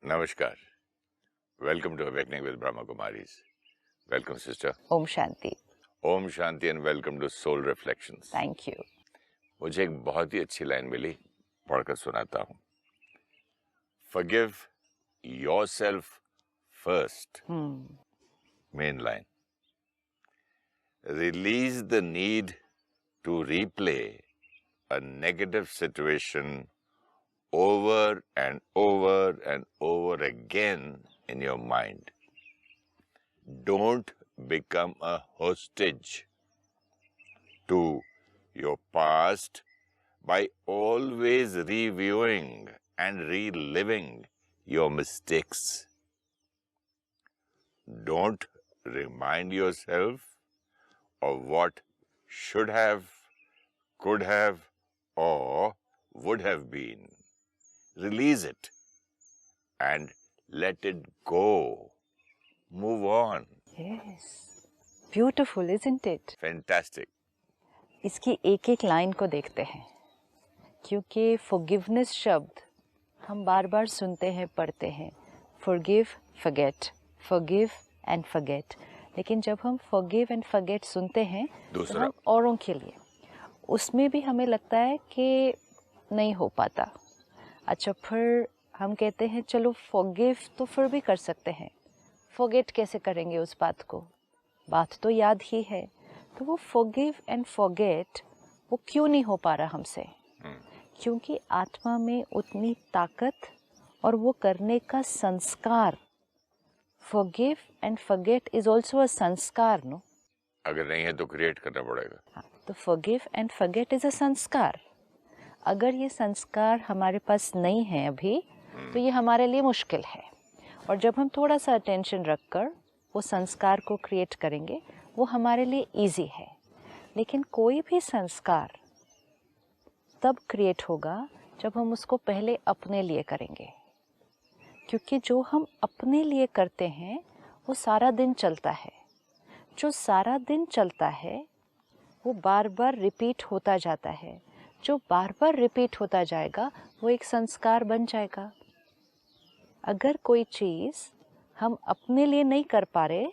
Namaskar. Welcome to Awakening with Brahma Kumaris. Welcome, sister. Om Shanti. Om Shanti and welcome to Soul Reflections. Thank you. मुझे एक बहुत ही अच्छी line मिली, पढ़कर सुनाता हूँ. Forgive yourself first. Main line. Release the need to replay a negative situation over and over and over again in your mind. Don't become a hostage to your past by always reviewing and reliving your mistakes. Don't remind yourself of what should have, could have, or would have been. Release it and let it go. Move on. Yes. Beautiful, isn't it? Fantastic. इसकी एक एक line को देखते हैं, क्योंकि forgiveness शब्द हम बार बार सुनते हैं, पढ़ते हैं. Forgive, forget, forgive and forget. लेकिन जब हम forgive and forget सुनते हैं तो हम औरों के लिए, उसमें भी हमें लगता है कि नहीं हो पाता. अच्छा, फिर हम कहते हैं चलो forgive तो फिर भी कर सकते हैं, forget कैसे करेंगे उस बात को? बात तो याद ही है. तो वो forgive and forget वो क्यों नहीं हो पा रहा हमसे? क्योंकि आत्मा में उतनी ताकत और वो करने का संस्कार. Forgive and forget is also a संस्कार, नो? अगर नहीं है तो क्रिएट करना पड़ेगा. हाँ, तो forgive and forget is a संस्कार. अगर ये संस्कार हमारे पास नहीं है अभी, तो ये हमारे लिए मुश्किल है. और जब हम थोड़ा सा अटेंशन रखकर वो संस्कार को क्रिएट करेंगे, वो हमारे लिए इजी है. लेकिन कोई भी संस्कार तब क्रिएट होगा जब हम उसको पहले अपने लिए करेंगे. क्योंकि जो हम अपने लिए करते हैं वो सारा दिन चलता है. जो सारा दिन चलता है वो बार बार रिपीट होता जाता है. जो बार बार रिपीट होता जाएगा वो एक संस्कार बन जाएगा. अगर कोई चीज़ हम अपने लिए नहीं कर पा रहे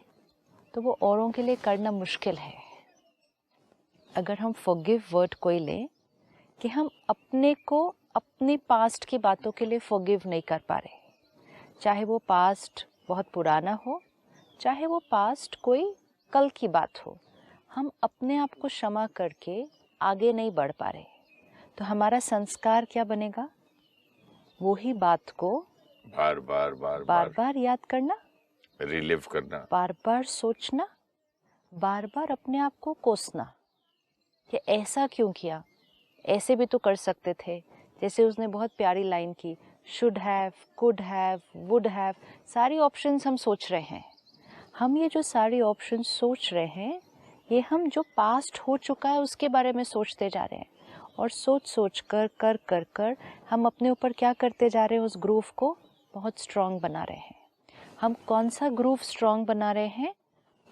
तो वो औरों के लिए करना मुश्किल है. अगर हम forgive वर्ड कोई लें कि हम अपने को अपने पास्ट की बातों के लिए forgive नहीं कर पा रहे, चाहे वो पास्ट बहुत पुराना हो, चाहे वो पास्ट कोई कल की बात हो, हम अपने आप को क्षमा करके आगे नहीं बढ़ पा रहे, तो हमारा संस्कार क्या बनेगा? वो ही बात को बार बार याद करना, रिलिव करना, बार बार सोचना, बार बार अपने आप को कोसना कि ऐसा क्यों किया, ऐसे भी तो कर सकते थे. जैसे उसने बहुत प्यारी लाइन की, should have, could have, would have, सारी ऑप्शंस हम सोच रहे हैं. हम ये जो सारी ऑप्शंस सोच रहे हैं, ये हम जो पास्ट हो चुका है उसके बारे में सोचते जा रहे हैं. और सोच कर हम अपने ऊपर क्या करते जा रहे हैं? उस ग्रूव को बहुत स्ट्रॉन्ग बना रहे हैं. हम कौन सा ग्रूव स्ट्रॉन्ग बना रहे हैं?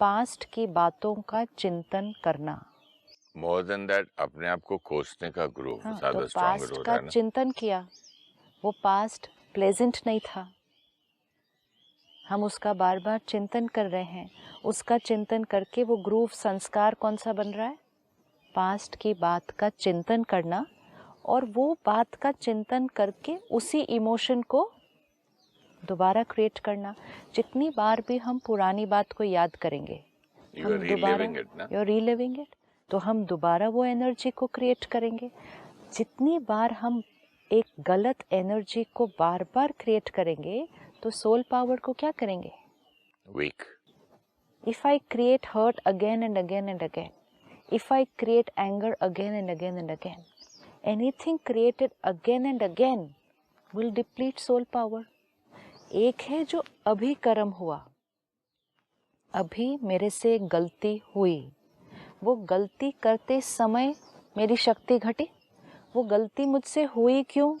पास्ट की बातों का चिंतन करना. मोर देन दैट अपने आप को कोसने का ग्रूव ज्यादा तो स्ट्रॉन्ग पास्ट हो का रहा है ना. चिंतन किया, वो पास्ट प्लेजेंट नहीं था, हम उसका बार बार चिंतन कर रहे हैं. उसका चिंतन करके वो ग्रूव संस्कार कौन सा बन रहा है? पास्ट की बात का चिंतन करना. और वो बात का चिंतन करके उसी इमोशन को दोबारा क्रिएट करना. जितनी बार भी हम पुरानी बात को याद करेंगे, हम दोबारा रीलिविंग इट, तो हम दोबारा वो एनर्जी को क्रिएट करेंगे. जितनी बार हम एक गलत एनर्जी को बार बार क्रिएट करेंगे तो सोल पावर को क्या करेंगे? Weak. If I create hurt again and again and again, if I create anger again and again and again, anything created again and again will deplete soul power. एक है जो अभी कर्म हुआ, अभी मेरे से गलती हुई, वो गलती करते समय मेरी शक्ति घटी. वो गलती मुझसे हुई क्यों?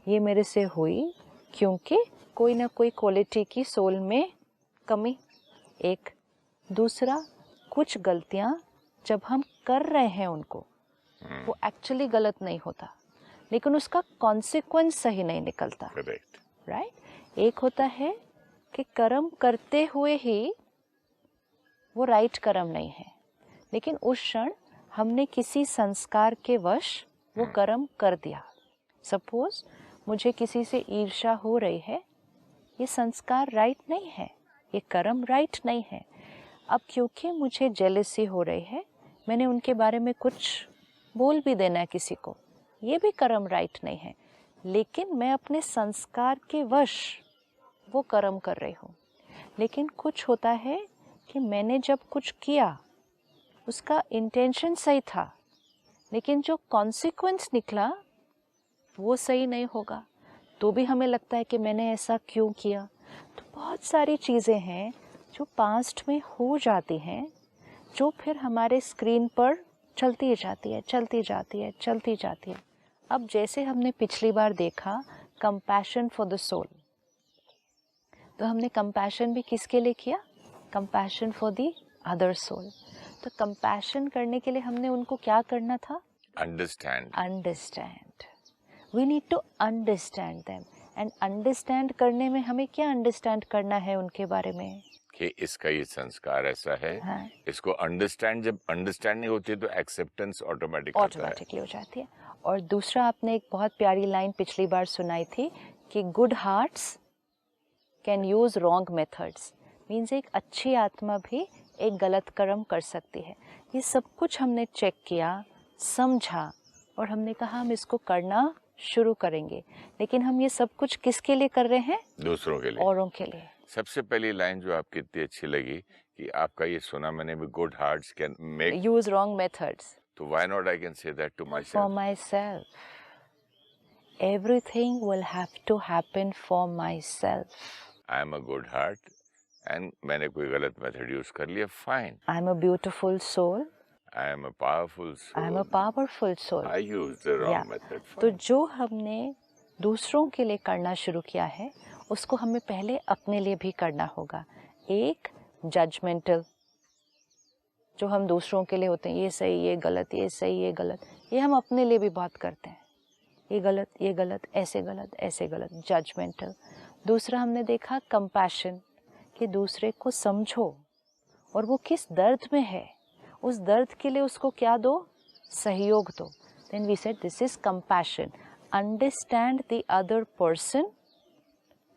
ये मेरे से हुई क्योंकि कोई ना कोई क्वालिटी की सोल में कमी. एक दूसरा, कुछ गलतियाँ जब हम कर रहे हैं उनको, वो एक्चुअली गलत नहीं होता, लेकिन उसका कॉन्सिक्वेंस सही नहीं निकलता. करेक्ट. राइट। एक होता है कि कर्म करते हुए ही वो राइट कर्म नहीं है, लेकिन उस क्षण हमने किसी संस्कार के वश वो कर्म कर दिया। सपोज मुझे किसी से ईर्ष्या हो रही है, ये संस्कार राइट नहीं है, ये कर्म राइट नहीं है। अब क्योंकि मुझे जेलसी हो रही है, मैंने उनके बारे में कुछ बोल भी देना है किसी को, ये भी कर्म राइट नहीं है, लेकिन मैं अपने संस्कार के वश वो कर्म कर रही हूँ। लेकिन कुछ होता है कि मैंने जब कुछ किया उसका इंटेंशन सही था, लेकिन जो कॉन्सिक्वेंस निकला वो सही नहीं होगा, तो भी हमें लगता है कि मैंने ऐसा क्यों किया। तो बहुत सारी चीज़ें हैं जो पास्ट में हो जाती हैं, जो फिर हमारे स्क्रीन पर चलती जाती है, चलती जाती है, चलती जाती है। अब जैसे हमने पिछली बार देखा कंपैशन फॉर द सोल, तो हमने कंपैशन भी किसके लिए किया? Compassion for the other soul. तो कंपैशन करने के लिए हमने उनको क्या करना था? Understand. We need to understand them. And understand करने में हमें क्या अंडरस्टैंड करना है उनके बारे में? कि इसका ये संस्कार ऐसा है। हाँ। इसको अंडरस्टैंड, जब अंडरस्टैंडिंग होती है तो एक्सेप्टेंस ऑटोमेटिकली हो जाती है। और दूसरा, आपने एक बहुत प्यारी लाइन पिछली बार सुनाई थी कि good hearts can use wrong methods. Means एक अच्छी आत्मा भी एक गलत कर्म कर सकती है। ये सब कुछ हमने चेक किया, समझा, और हमने कहा हम इसको करना शुरू करेंगे। लेकिन हम ये सब कुछ किसके लिए कर रहे हैं? दूसरों के लिए, औरों के लिए। सबसे पहली लाइन जो आपकी इतनी अच्छी लगी कि आपका ये सुना मैंने भी, good hearts can make use wrong methods, तो why not I can say that to my for self. Myself. Everything will have to happen for myself. I am a good heart and मैंने कोई गलत method use कर लिया, fine. I am a beautiful soul. I am a powerful I am a soul, powerful soul. I use the wrong method, तो fine. जो हमने दूसरों के लिए करना शुरू किया है, उसको हमें पहले अपने लिए भी करना होगा। एक जजमेंटल, जो हम दूसरों के लिए होते हैं, ये सही, ये गलत, ये सही, ये गलत, ये हम अपने लिए भी बात करते हैं, ये गलत, ये गलत, ऐसे गलत, ऐसे गलत, जजमेंटल। दूसरा हमने देखा कंपैशन, कि दूसरे को समझो और वो किस दर्द में है, उस दर्द के लिए उसको क्या दो? सहयोग दो। Then we said this is compassion. Understand the other person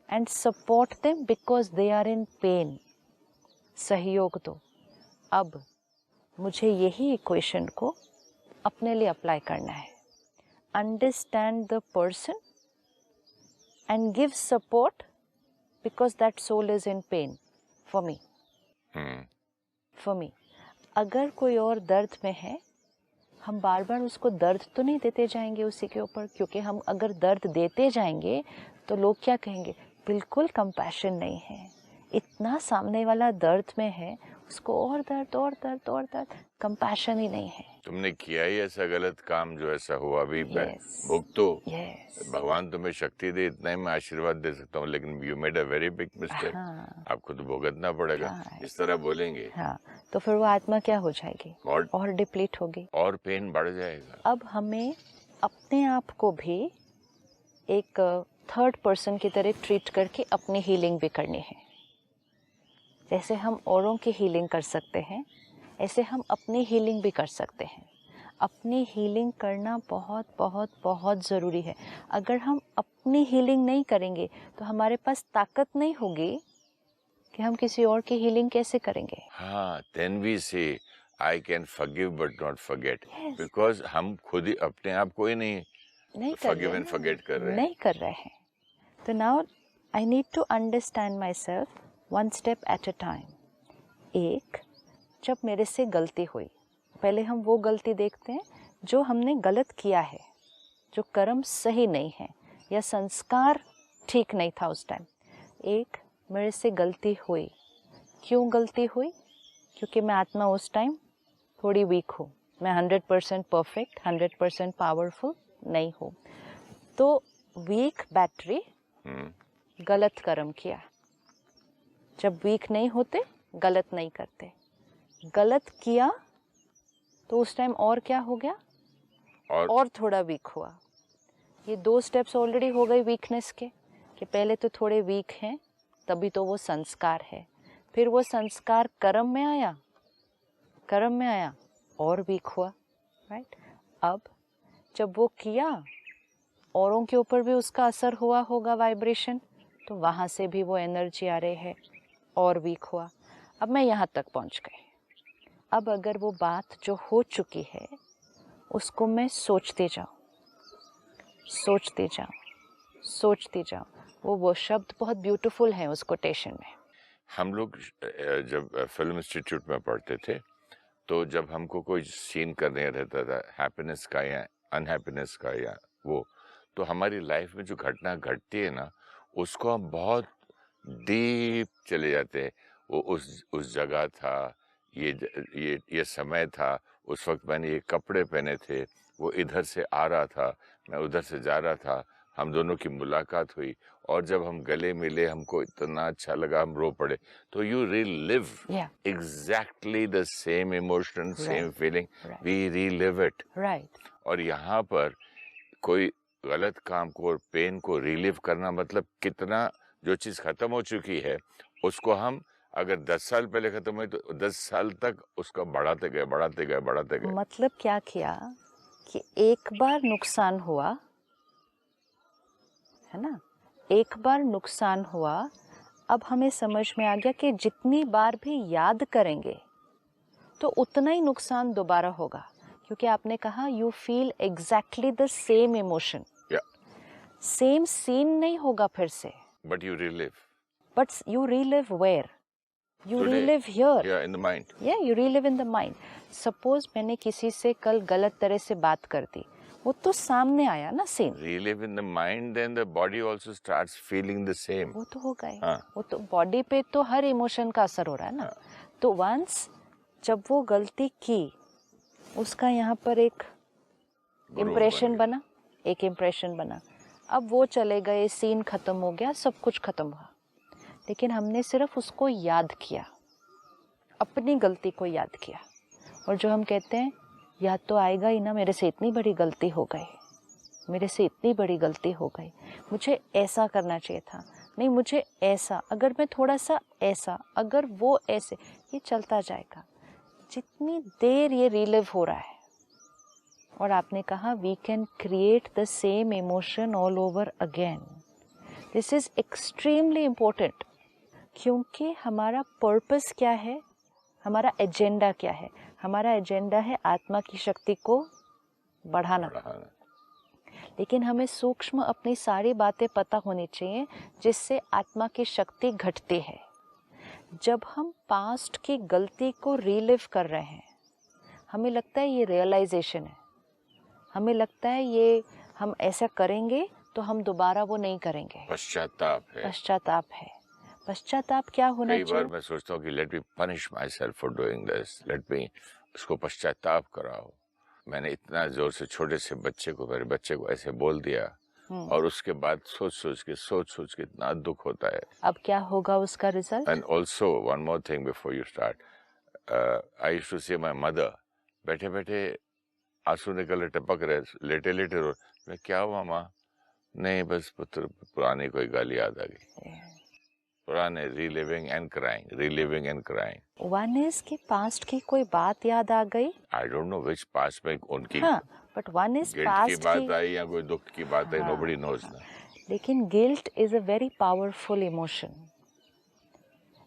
and support them because they are in pain. सहयोग दो। अब मुझे यही इक्वेशन को अपने लिए अप्लाई करना है। Understand the person and give support because that soul is in pain for me. For me. अगर कोई और दर्द में है, हम बार बार उसको दर्द तो नहीं देते जाएंगे उसी के ऊपर, क्योंकि हम अगर दर्द देते जाएंगे तो लोग क्या कहेंगे? बिल्कुल कंपैशन नहीं है, इतना सामने वाला दर्द में है, उसको और दर्द और दर्द और दर्द, कंपैशन ही नहीं है। तुमने किया ही ऐसा गलत काम जो ऐसा हुआ, अभी भुगतो। भगवान तुम्हें शक्ति दे, इतना ही मैं आशीर्वाद दे सकता हूँ, लेकिन you made a very big mistake. आपको तो भुगतना पड़ेगा। इस तरह बोलेंगे। तो फिर वो आत्मा क्या हो जाएगी? और डिप्लीट होगी, और पेन बढ़ जाएगा। अब हमें अपने आप को भी एक थर्ड पर्सन की तरह ट्रीट करके अपनी हीलिंग भी करनी है। जैसे हम औरों की हीलिंग कर सकते हैं, ऐसे हम अपनी हीलिंग भी कर सकते हैं। अपनी हीलिंग करना बहुत बहुत बहुत ज़रूरी है। अगर हम अपनी हीलिंग नहीं करेंगे तो हमारे पास ताकत नहीं होगी कि हम किसी और की हीलिंग कैसे करेंगे। हाँ, then we say I can forgive but not forget, because हम खुद ही अपने आप को ही नहीं forgive and forget कर रहे हैं। तो now I need to understand myself one step at a time. एक, जब मेरे से गलती हुई, पहले हम वो गलती देखते हैं जो हमने गलत किया है, जो कर्म सही नहीं है या संस्कार ठीक नहीं था उस टाइम। एक, मेरे से गलती हुई। क्यों गलती हुई? क्योंकि मैं आत्मा उस टाइम थोड़ी वीक हूँ, मैं 100% परफेक्ट, 100% पावरफुल नहीं हूँ। तो वीक बैटरी गलत कर्म किया। जब वीक नहीं होते, गलत नहीं करते। गलत किया तो उस टाइम और क्या हो गया? और थोड़ा वीक हुआ। ये 2 स्टेप्स ऑलरेडी हो गए वीकनेस के। कि पहले तो थोड़े वीक हैं, तभी तो वो संस्कार है, फिर वो संस्कार कर्म में आया और वीक हुआ, राइट। अब जब वो किया, औरों के ऊपर भी उसका असर हुआ होगा वाइब्रेशन, तो वहाँ से भी वो एनर्जी आ रही है और वीक हुआ। अब मैं यहाँ तक पहुँच गई। अब अगर वो बात जो हो चुकी है उसको मैं सोचते जाऊँ, वो शब्द बहुत ब्यूटीफुल है उस कोटेशन में। हम लोग जब फिल्म इंस्टीट्यूट में पढ़ते थे, तो जब हमको कोई सीन करने रहता था, हैप्पीनेस का या अनहैप्पीनेस का या वो, तो हमारी लाइफ में जो घटना घटती है ना, उसको हम बहुत डीप चले जाते हैं। वो उस जगह था, ये समय था, उस वक्त मैंने ये कपड़े पहने थे, वो इधर से आ रहा था, मैं उधर से जा रहा था, हम दोनों की मुलाकात हुई, और जब हम गले मिले हमको इतना अच्छा लगा, हम रो पड़े। तो you relive exactly the same emotion, same feeling, we relive it, right. और यहाँ पर कोई गलत काम को और पेन को रिलीव करना मतलब कितना, जो चीज खत्म हो चुकी है उसको हम अगर 10 साल पहले खत्म हुई तो 10 साल तक उसका बढ़ाते गए। मतलब क्या किया कि एक बार नुकसान हुआ है ना, एक बार नुकसान हुआ, अब हमें समझ में आ गया कि जितनी बार भी याद करेंगे तो उतना ही नुकसान दोबारा होगा, क्योंकि आपने कहा you feel exactly the same emotion, same scene नहीं होगा फिर से, but you relive where, you relive here, in the mind, you relive in the mind. Suppose मैंने किसी से कल गलत तरह से बात कर दी, वो तो सामने आया ना scene, relive in the mind, then the body also starts feeling the same. वो तो हो गए, वो तो बॉडी पे तो हर इमोशन का असर हो रहा है ना। तो वंस जब वो गलती की, उसका यहाँ पर एक इम्प्रेशन बना, अब वो चले गए, सीन खत्म हो गया, सब कुछ खत्म हुआ, लेकिन हमने सिर्फ उसको याद किया, अपनी गलती को याद किया, और जो हम कहते हैं याद तो आएगा ही ना, मेरे से इतनी बड़ी गलती हो गई, मुझे ऐसा करना चाहिए था, नहीं मुझे ऐसा, अगर मैं थोड़ा सा ऐसा, अगर वो ऐसे, ये चलता जाएगा जितनी देर ये रिलिव हो रहा है। और आपने कहा we can create the same emotion all over again. This is extremely important, क्योंकि हमारा पर्पस क्या है, हमारा एजेंडा क्या है? हमारा एजेंडा है आत्मा की शक्ति को बढ़ाना। लेकिन हमें सूक्ष्म अपनी सारी बातें पता होनी चाहिए जिससे आत्मा की शक्ति घटती है। जब हम पास्ट की गलती को रीलिव कर रहे हैं, हमें लगता है ये रियलाइजेशन है, हमें लगता है ये हम ऐसा करेंगे तो हम दोबारा वो नहीं करेंगे। पश्चाताप है। पश्चाताप क्या होना चाहिए? कई बार मैं सोचता हूँ कि let me punish my self for doing this, let me उसको पश्चाताप कराओ। मैंने इतना जोर से छोटे से मेरे बच्चे को ऐसे बोल दिया, और उसके बाद सोच सोच के इतना दुख होता है। अब क्या होगा उसका result? And also one more thing before you start, I used to see my mother, बैठे बैठे आंसू निकले, टपक रहे, लेटे लेटे रो, मैं क्या हुआ माँ? नहीं बस पुत्र पुरानी कोई गाली याद आ गई। पुराने relieving and crying. One is कि पास्ट की कोई बात याद आ गई, I don't know which past में उनकी, बट वन इज पास्ट की बात आई या कोई दुख की बात आई, नोबडी नोज ना। लेकिन guilt is a very powerful emotion.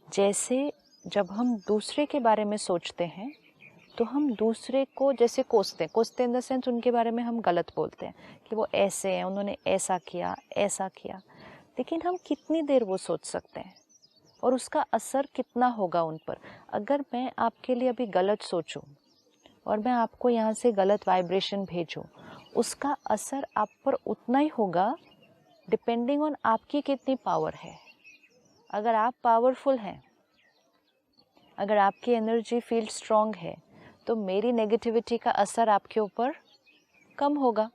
जैसे जब हम दूसरे के बारे में सोचते हैं तो हम दूसरे को जैसे कोसते इन द सेंस उनके बारे में हम गलत बोलते हैं कि वो ऐसे हैं, उन्होंने ऐसा किया। लेकिन हम कितनी देर वो सोच सकते हैं और उसका असर कितना होगा उन पर? अगर मैं आपके लिए अभी गलत सोचूं और मैं आपको यहाँ से गलत वाइब्रेशन भेजूं, उसका असर आप पर उतना ही होगा डिपेंडिंग ऑन आपकी कितनी पावर है। अगर आप पावरफुल हैं, अगर आपकी एनर्जी फील्ड स्ट्रॉन्ग है, तो मेरी नेगेटिविटी का असर आपके ऊपर कम होगा।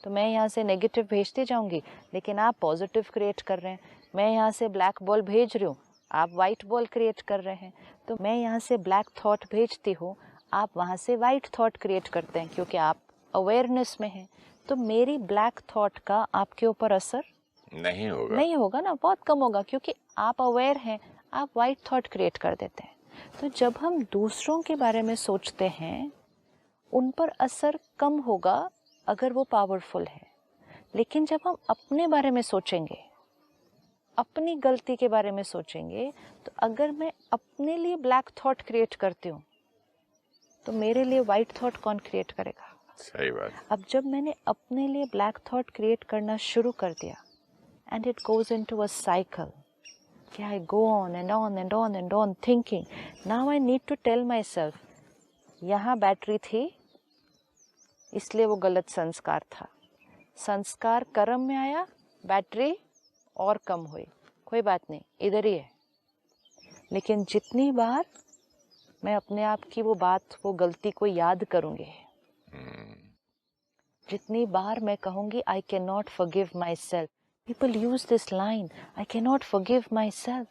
तो मैं यहाँ से नेगेटिव भेजती जाऊँगी, लेकिन आप पॉजिटिव क्रिएट कर रहे हैं। मैं यहाँ से ब्लैक बॉल भेज रही हूँ, आप वाइट बॉल क्रिएट कर रहे हैं। तो मैं यहाँ से ब्लैक थॉट भेजती हूँ, आप वहाँ से वाइट थॉट क्रिएट करते हैं, क्योंकि आप अवेयरनेस में हैं। तो मेरी ब्लैक थॉट का आपके ऊपर असर नहीं होगा ना, बहुत कम होगा, क्योंकि आप अवेयर हैं, आप वाइट थॉट क्रिएट कर देते हैं। तो जब हम दूसरों के बारे में सोचते हैं, उन पर असर कम होगा अगर वो पावरफुल है। लेकिन जब हम अपने बारे में सोचेंगे, अपनी गलती के बारे में सोचेंगे, तो अगर मैं अपने लिए ब्लैक थॉट क्रिएट करती हूँ, तो मेरे लिए वाइट थॉट कौन क्रिएट करेगा? सही बात। अब जब मैंने अपने लिए ब्लैक थॉट क्रिएट करना शुरू कर दिया, and it goes into a cycle, कि I go on and on and on and on thinking, now I need to tell myself, यहाँ बैटरी थी इसलिए वो गलत संस्कार था, संस्कार कर्म में आया, बैटरी और कम हुई, कोई बात नहीं, इधर ही है। लेकिन जितनी बार मैं अपने आप की वो बात, वो गलती को याद करूंगी, जितनी बार मैं कहूंगी I can not forgive myself, people use this line, I can not forgive myself,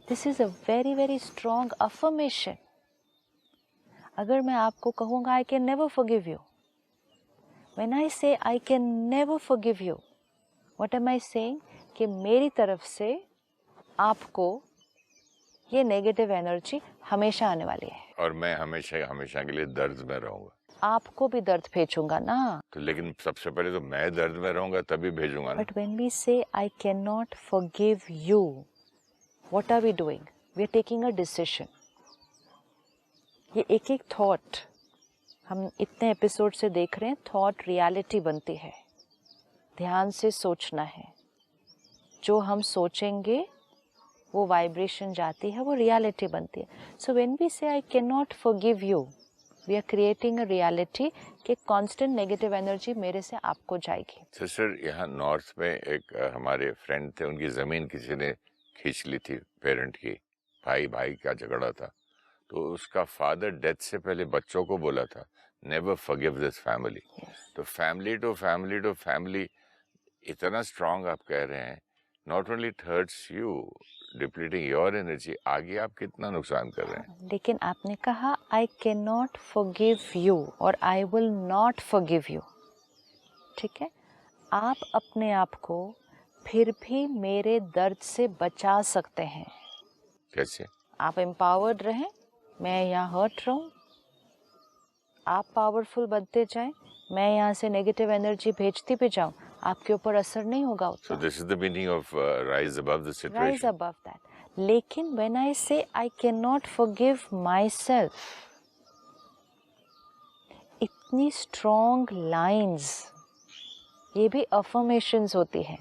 this is a very very strong affirmation. अगर मैं आपको कहूंगा I can never forgive you, when I say I can never forgive you, what am I saying, कि मेरी तरफ से आपको ये नेगेटिव एनर्जी हमेशा आने वाली है, और मैं हमेशा हमेशा के लिए दर्द में रहूंगा, आपको भी दर्द भेजूंगा ना। तो लेकिन सबसे पहले तो मैं दर्द में रहूंगा, तभी भेजूंगा ना। But when we say I can not forgive you, what are we doing? We are taking a decision. ये एक एक थॉट हम इतने एपिसोड से देख रहे हैं, थॉट रियलिटी बनती है, ध्यान से सोचना है, जो हम सोचेंगे वो वाइब्रेशन जाती है, वो रियलिटी बनती है। सो when we say I can not forgive you, we are creating a reality कि कांस्टेंट नेगेटिव एनर्जी मेरे से आपको जाएगी। सिस्टर, यहाँ नॉर्थ में एक हमारे फ्रेंड थे, उनकी जमीन किसी ने खींच ली थी, पेरेंट की, भाई भाई का झगड़ा था, तो उसका फादर डेथ से पहले बच्चों को बोला था, नेवर फॉरगिव दिस फैमिली। तो family to family to family इतना स्ट्रांग आप कह रहे हैं, not only it hurts you, depleting your energy, आगे आप कितना नुकसान कर रहे हैं। लेकिन आपने कहा I can not forgive you और I will not forgive you, ठीक है? आप अपने आप को फिर भी मेरे दर्द से बचा सकते हैं। कैसे? आप एम्पावर्ड रहें, मैं यहाँ हर्ट रहूं, आप पावरफुल बनते जाएं, मैं यहाँ से नेगेटिव एनर्जी भेजती भी जाऊं, आपके ऊपर असर नहीं होगा उतना। So this is the meaning of rise above the situation. Rise above that. लेकिन when I say I cannot forgive myself, इतनी strong lines, ये भी affirmations होती हैं।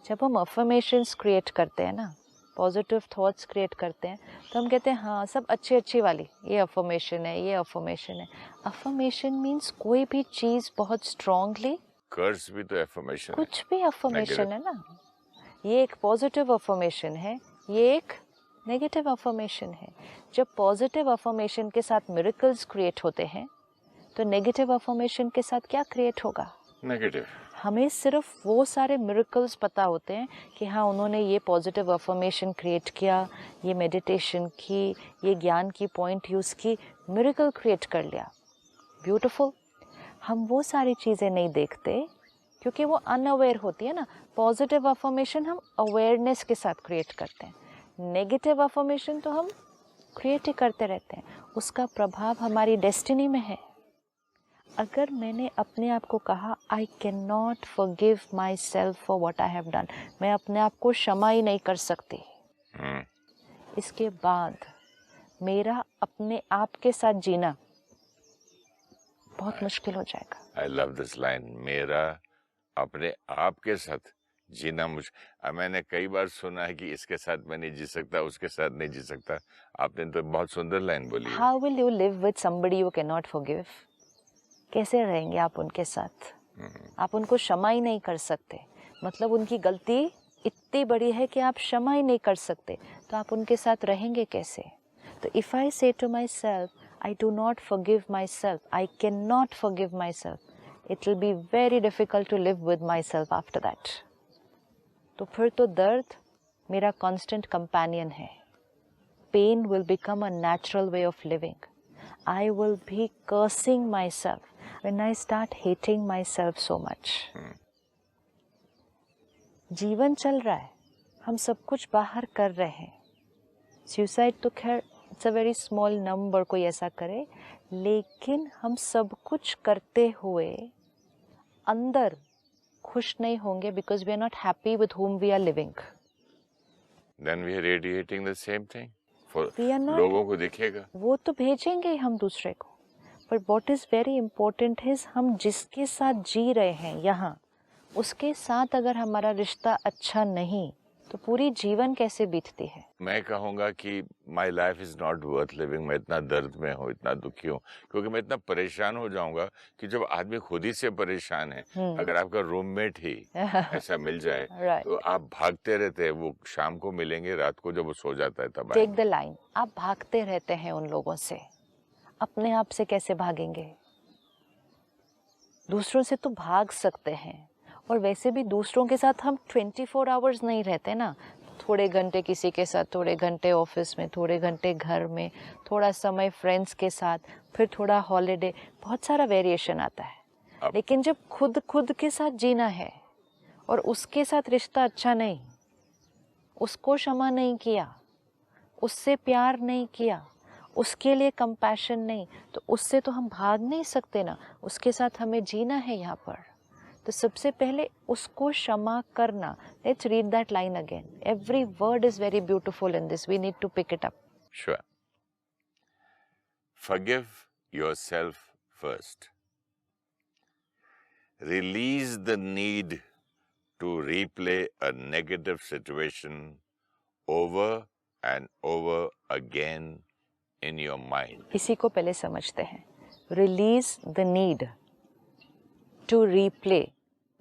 जब हम affirmations create करते हैं ना, पॉजिटिव थॉट्स क्रिएट करते हैं, तो हम कहते हैं हाँ सब अच्छी वाली, ये अफर्मेशन है, ये अफर्मेशन है। अफर्मेशन मीन्स कोई भी चीज़ बहुत स्ट्रांगली, कर्स भी तो अफर्मेशन, कुछ भी अफर्मेशन है ना। ये एक पॉजिटिव अफर्मेशन है, ये एक नेगेटिव अफर्मेशन है। जब पॉजिटिव अफर्मेशन के साथ मिरेकल्स क्रिएट होते हैं, तो नेगेटिव अफर्मेशन के साथ क्या क्रिएट होगा? नेगेटिव। हमें सिर्फ वो सारे मिरेकल्स पता होते हैं कि हाँ उन्होंने ये पॉजिटिव अफर्मेशन क्रिएट किया, ये मेडिटेशन की, ये ज्ञान की पॉइंट यूज़ की, मिरेकल क्रिएट कर लिया, ब्यूटीफुल। हम वो सारी चीज़ें नहीं देखते क्योंकि वो अनअवेयर होती है ना। पॉजिटिव अफर्मेशन हम अवेयरनेस के साथ क्रिएट करते हैं, नेगेटिव अफर्मेशन तो हम क्रिएट ही करते रहते हैं, उसका प्रभाव हमारी डेस्टिनी में है। अगर मैंने अपने आप को कहा I can not forgive my self for what I have done, मैं अपने आप को क्षमा ही नहीं कर सकती, इसके बाद मेरा अपने आप के साथ जीना बहुत मुश्किल हो जाएगा। आई लव दिस लाइन, मेरा अपने आप के साथ जीना मैंने कई बार सुना है कि इसके साथ मैं नहीं जी सकता, उसके साथ नहीं जी सकता। आपने तो बहुत सुंदर लाइन बोली है। How will you live with somebody you can not forgive? कैसे रहेंगे आप उनके साथ? आप उनको क्षमा ही नहीं कर सकते, मतलब उनकी गलती इतनी बड़ी है कि आप क्षमा ही नहीं कर सकते, तो आप उनके साथ रहेंगे कैसे? तो if I say to myself I do not forgive myself, I can not forgive myself, it will be very difficult to live with myself after that. तो फिर तो दर्द मेरा कॉन्स्टेंट कंपेनियन है। Pain will become a natural way of living. I will be cursing myself when I start hating myself so much. जीवन चल रहा है, हम सब कुछ बाहर कर रहे हैं। सुसाइड तो खैर it's a very small number कोई ऐसा करे, लेकिन हम सब कुछ करते हुए अंदर खुश नहीं होंगे because we are not happy with whom we are living. Then we are radiating the same thing for We are not, लोगों को दिखेगा। वो तो भेजेंगे ही हम दूसरे को, but what is very important is हम जिसके साथ जी रहे हैं यहाँ, उसके साथ अगर हमारा रिश्ता अच्छा नहीं तो पूरी जीवन कैसे बीतती है। मैं कहूँगा कि my life is not worth living. मैं इतना दर्द में हूँ, इतना दुखी हूँ, क्योंकि मैं इतना परेशान हो जाऊंगा कि जब आदमी खुद ही से परेशान है, अगर आपका रूममेट ही ऐसा मिल जाए Right. तो आप भागते रहते हैं। वो शाम को मिलेंगे, रात को जब वो सो जाता है तब टेक द लाइन, आप भागते रहते हैं उन लोगों से, अपने आप से कैसे भागेंगे? दूसरों से तो भाग सकते हैं, और वैसे भी दूसरों के साथ हम 24 आवर्स नहीं रहते ना। थोड़े घंटे किसी के साथ, थोड़े घंटे ऑफिस में, थोड़े घंटे घर में, थोड़ा समय फ्रेंड्स के साथ, फिर थोड़ा हॉलीडे, बहुत सारा वेरिएशन आता है। लेकिन जब खुद के साथ जीना है और उसके साथ रिश्ता अच्छा नहीं, उसको क्षमा नहीं किया, उससे प्यार नहीं किया, उसके लिए कंपैशन नहीं, तो उससे तो हम भाग नहीं सकते ना। उसके साथ हमें जीना है यहाँ पर, तो सबसे पहले उसको क्षमा करना। Let's read that line again. Every word is very beautiful in this, we need to pick it up. Sure. Forgive yourself first. Release the need to replay a negative situation over and over again in your mind. इसी को पहले समझते हैं। Release the need to replay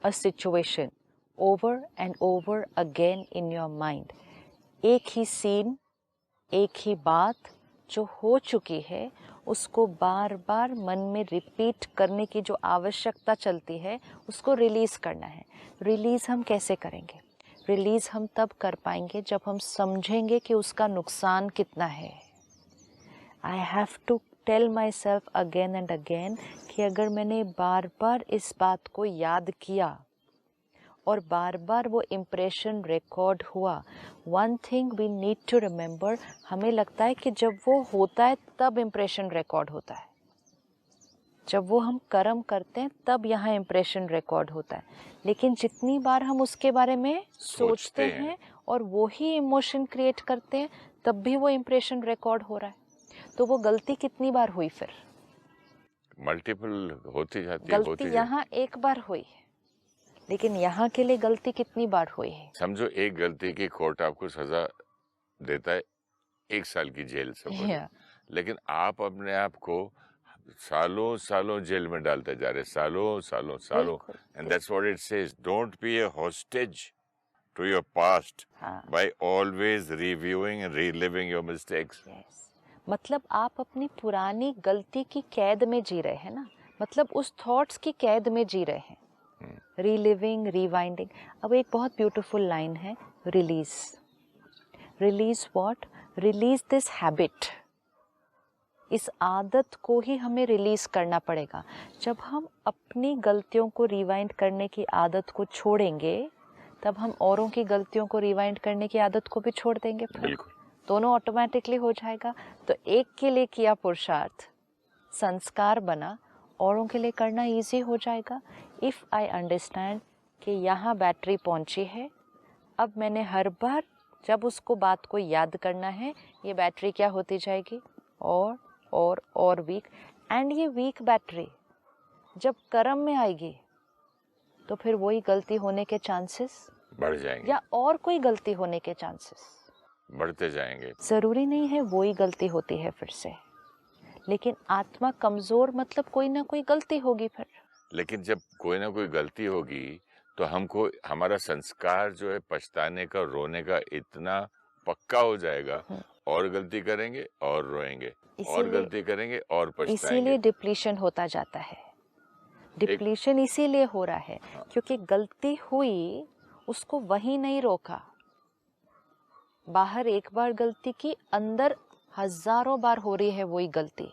a situation over and over again in your mind. एक ही scene, एक ही बात जो हो चुकी है, उसको बार बार मन में रिपीट करने की जो आवश्यकता चलती है, उसको रिलीज़ करना है। रिलीज़ हम कैसे करेंगे? रिलीज़ हम तब कर पाएंगे जब हम समझेंगे कि उसका नुकसान कितना है। I have to tell myself again and again कि अगर मैंने बार बार इस बात को याद किया और बार बार वो इम्प्रेशन रिकॉर्ड हुआ, one thing we need to remember, हमें लगता है कि जब वो होता है तब इम्प्रेशन रिकॉर्ड होता है, जब वो हम कर्म करते हैं तब यहाँ इम्प्रेशन रिकॉर्ड होता है। लेकिन जितनी बार हम उसके बारे में सोचते हैं और वो ही इमोशन क्रिएट करते हैं, तब भी वो इम्प्रेशन रिकॉर्ड हो रहा है। तो वो गलती कितनी बार हुई? फिर मल्टीपल होती जाती है। गलती यहाँ एक बार हुई, लेकिन यहाँ के लिए गलती कितनी बार हुई है? समझो एक गलती की कोर्ट आपको सजा देता है 1 साल की जेल से, लेकिन आप अपने आप को सालों सालों जेल में डालते जा रहे, सालों सालों सालों। And that's what it says, don't be a hostage to your past by always reviewing and reliving your mistakes. मतलब आप अपनी पुरानी गलती की कैद में जी रहे हैं ना, मतलब उस थॉट्स की कैद में जी रहे हैं। Reliving, rewinding. अब एक बहुत ब्यूटीफुल लाइन है, release. Release what? Release this habit. इस आदत को ही हमें रिलीज करना पड़ेगा। जब हम अपनी गलतियों को रिवाइंड करने की आदत को छोड़ेंगे, तब हम औरों की गलतियों को रिवाइंड करने की आदत को भी छोड़ देंगे। बिल्कुल, दोनों ऑटोमेटिकली हो जाएगा। तो एक के लिए किया पुरुषार्थ संस्कार बना, औरों के लिए करना इजी हो जाएगा। इफ़ आई अंडरस्टैंड कि यहाँ बैटरी पहुँची है, अब मैंने हर बार जब उसको बात को याद करना है, ये बैटरी क्या होती जाएगी? और वीक। एंड ये वीक बैटरी जब कर्म में आएगी तो फिर वही गलती होने के चांसेस बढ़ जाएंगे, या और कोई गलती होने के चांसेस बढ़ते जाएंगे। ज़रूरी नहीं है वही गलती होती है फिर से, लेकिन आत्मा कमज़ोर मतलब कोई ना कोई गलती होगी फिर। लेकिन जब कोई ना कोई गलती होगी तो हमको हमारा संस्कार जो है पछताने का, रोने का इतना पक्का हो जाएगा, और गलती करेंगे और रोएंगे, और गलती करेंगे और पछताएंगे। इसीलिए डिप्लीशन होता जाता है। डिप्लीशन इसीलिए हो रहा है क्योंकि गलती हुई, उसको वहीं नहीं रोका। बाहर एक बार गलती की, अंदर हजारों बार हो रही है वही गलती,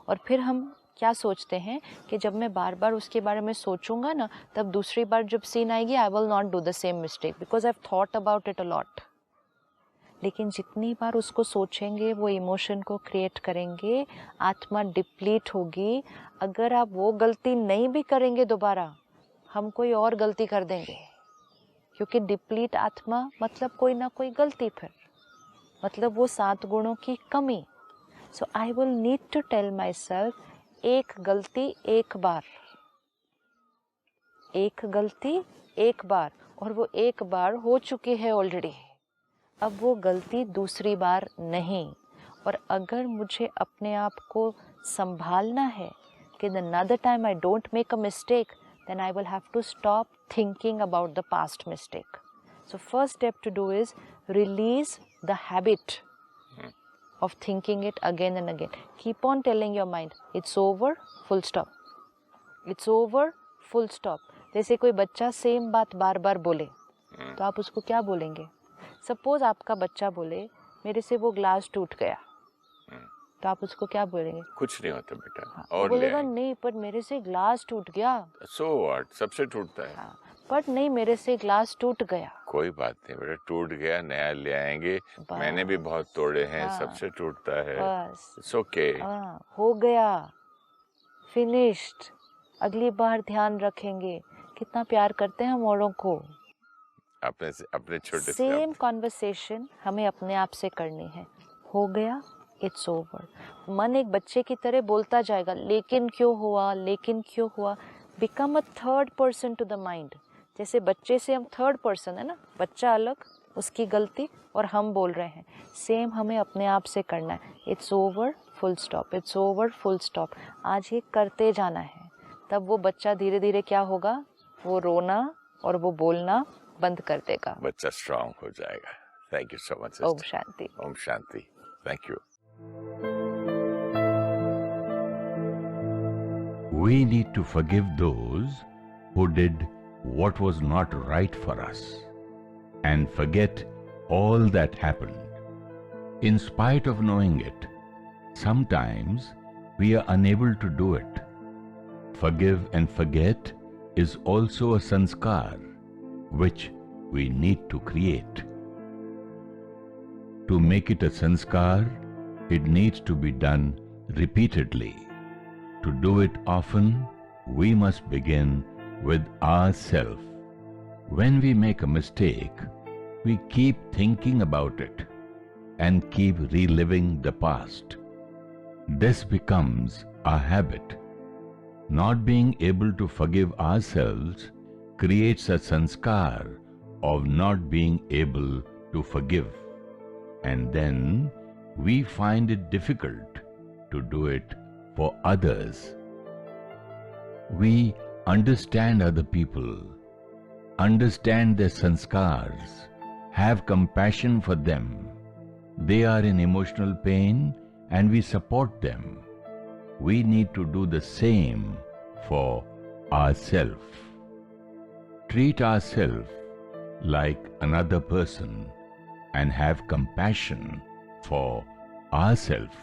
और फिर हम क्या सोचते हैं कि जब मैं बार बार उसके बारे में सोचूंगा ना, तब दूसरी बार जब सीन आएगी आई will not do the same mistake because I have thought about it a lot. लेकिन जितनी बार उसको सोचेंगे, वो इमोशन को क्रिएट करेंगे, आत्मा डिप्लीट होगी। अगर आप वो गलती नहीं भी करेंगे दोबारा, हम कोई और गलती कर देंगे, क्योंकि डिप्लीट आत्मा मतलब कोई ना कोई गलती, फिर मतलब वो 7 गुणों की कमी। So I will need to tell myself, एक गलती एक बार, एक गलती एक बार, और वो एक बार हो चुकी है ऑलरेडी। अब वो गलती दूसरी बार नहीं। और अगर मुझे अपने आप को संभालना है कि the another time I don't make a mistake, then I will have to stop thinking about the past mistake. So first step to do is release the habit of thinking it again and again. Keep on telling your mind, it's over, full stop. It's over, full stop. जैसे कोई बच्चा same बात बार बार बोले, तो आप उसको क्या बोलेंगे? सपोज आपका बच्चा बोले मेरे से वो ग्लास टूट गया, तो आप उसको क्या बोलेंगे? कुछ नहीं होता बेटा। हाँ, और बोलेगा नहीं पर मेरे से ग्लास टूट गया। सो व्हाट, सबसे टूटता है। हाँ, पर नहीं मेरे से ग्लास टूट गया। कोई बात नहीं बेटा, टूट गया, नया ले आएंगे। मैंने भी बहुत तोड़े हैं। हाँ, सबसे टूटता है। बस इट्स ओके। हो गया, फिनिश्ड। अगली बार ध्यान रखेंगे। कितना प्यार करते हैं हम औरों को। अपने छोटे सेम कॉन्वर्सेशन हमें अपने आप से करनी है। हो गया, इट्स ओवर। मन एक बच्चे की तरह बोलता जाएगा, लेकिन क्यों हुआ, लेकिन क्यों हुआ। Become a third person to the mind. जैसे बच्चे से हम थर्ड पर्सन है ना, बच्चा अलग, उसकी गलती, और हम बोल रहे हैं। सेम हमें अपने आप से करना है। It's over, full stop, it's over, full stop. आज ये करते जाना है, तब वो बच्चा धीरे धीरे क्या होगा, वो रोना और वो बोलना बंद कर देगा। बच्चा स्ट्रांग हो जाएगा। Thank you so much. Om Shanti. Om Shanti. Thank you. We need to forgive those who did what was not right for us and forget all that happened. In spite of knowing it, sometimes we are unable to do it. Forgive and forget is also a sanskar which we need to create. To make it a sanskar, it needs to be done repeatedly. To do it often, we must begin with ourselves. When we make a mistake, we keep thinking about it and keep reliving the past. This becomes a habit. Not being able to forgive ourselves creates a sanskar of not being able to forgive. And then we find it difficult to do it for others. We understand other people, understand their sanskars, have compassion for them. They are in emotional pain and we support them. We need to do the same for ourselves. Treat ourselves like another person and have compassion for ourselves.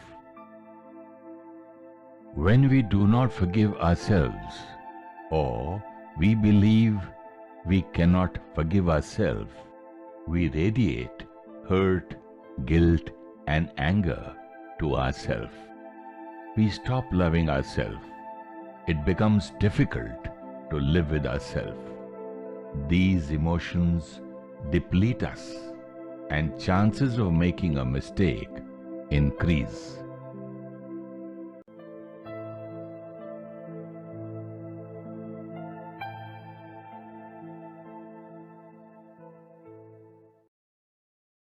When we do not forgive ourselves, or we believe we cannot forgive ourselves, we radiate hurt, guilt, and anger to ourselves. We stop loving ourselves. It becomes difficult to live with ourselves. These emotions deplete us, and chances of making a mistake increase.